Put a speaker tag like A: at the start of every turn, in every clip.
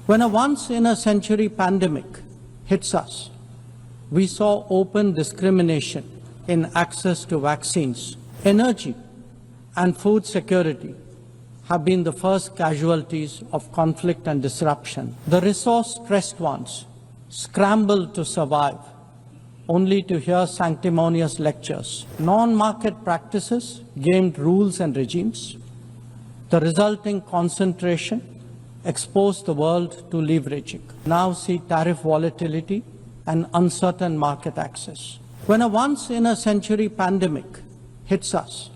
A: When a once-in-a-century pandemic hits us, we saw open discrimination in access to vaccines. Energy and food security have been the first casualties of conflict and disruption. The resource-stressed ones scrambled to survive, only to hear sanctimonious lectures. Non-market practices gamed rules and regimes. The resulting concentration exposed the world to leveraging. Now see tariff volatility and uncertain market access. When a once-in-a-century pandemic hits us,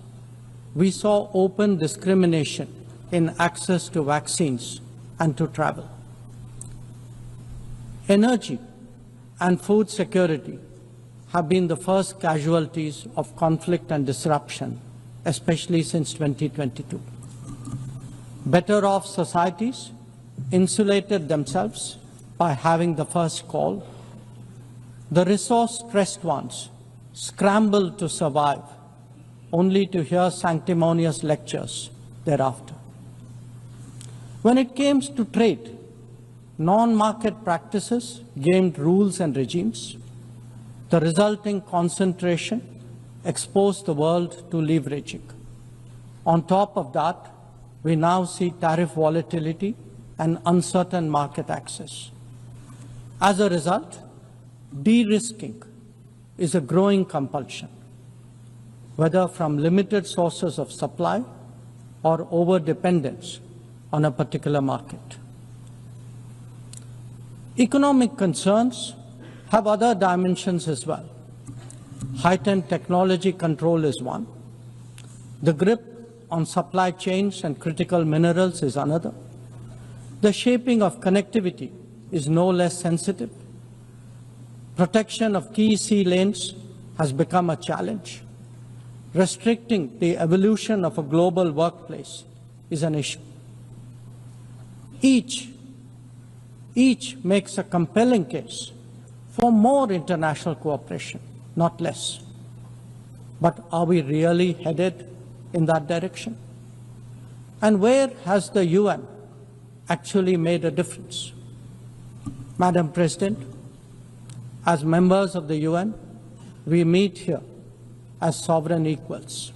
A: we saw open discrimination in access to vaccines and to travel. Energy and food security have been the first casualties of conflict and disruption, especially since 2022. Better off societies insulated themselves by having the first call. The resource-stressed ones scrambled to survive, only to hear sanctimonious lectures thereafter. When it came to trade, non-market practices gamed rules and regimes. The resulting concentration exposed the world to leveraging. On top of that, we now see tariff volatility and uncertain market access. As a result, de-risking is a growing compulsion, whether from limited sources of supply or over-dependence on a particular market. Economic concerns have other dimensions as well. Heightened technology control is one. The grip on supply chains and critical minerals is another. The shaping of connectivity is no less sensitive. Protection of key sea lanes has become a challenge. Restricting the evolution of a global workplace is an issue. Each makes a compelling case for more international cooperation, not less. But are we really headed in that direction? And where has the UN actually made a difference? Madam President, as members of the UN, we meet here as sovereign equals.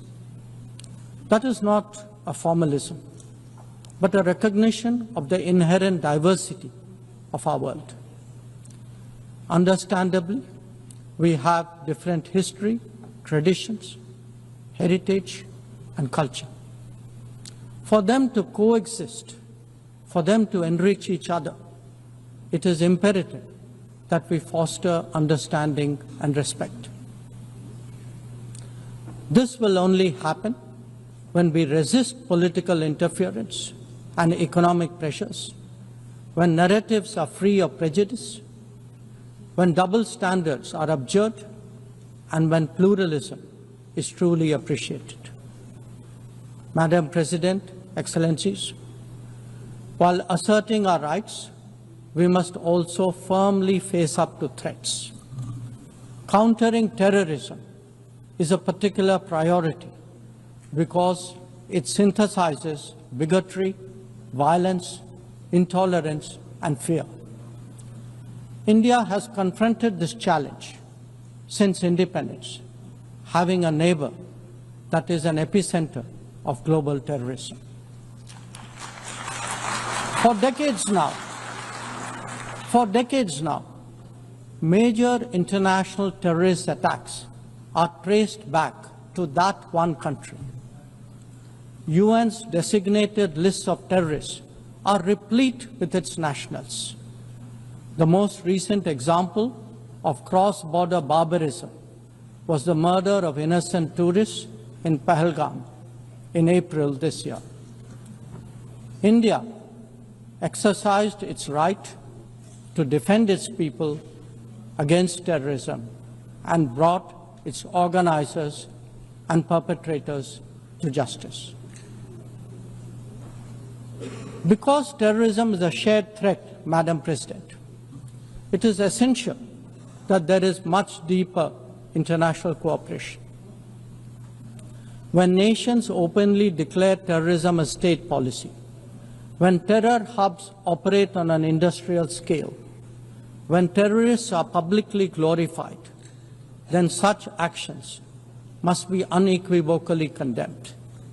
A: That is not a formalism, but a recognition of the inherent diversity of our world. Understandably, we have different history, traditions, heritage, and culture. For them to coexist, for them to enrich each other, it is imperative that we foster understanding and respect. This will only happen when we resist political interference and economic pressures, when narratives are free of prejudice, when double standards are abjured, and when pluralism is truly appreciated. Madam President, Excellencies, while asserting our rights, we must also firmly face up to threats. Countering terrorism is a particular priority because it synthesizes bigotry, violence, intolerance, and fear. India has confronted this challenge since independence, having a neighbor that is an epicenter of global terrorism. For decades now, major international terrorist attacks are traced back to that one country. UN's designated lists of terrorists are replete with its nationals. The most recent example of cross-border barbarism was the murder of innocent tourists in Pahalgam in April this year. India exercised its right to defend its people against terrorism and brought its organizers and perpetrators to justice. Because terrorism is a shared threat, Madam President, it is essential that there is much deeper international cooperation. When nations openly declare terrorism a state policy, When terror hubs operate on an industrial scale, when terrorists are publicly glorified, then such actions must be unequivocally condemned.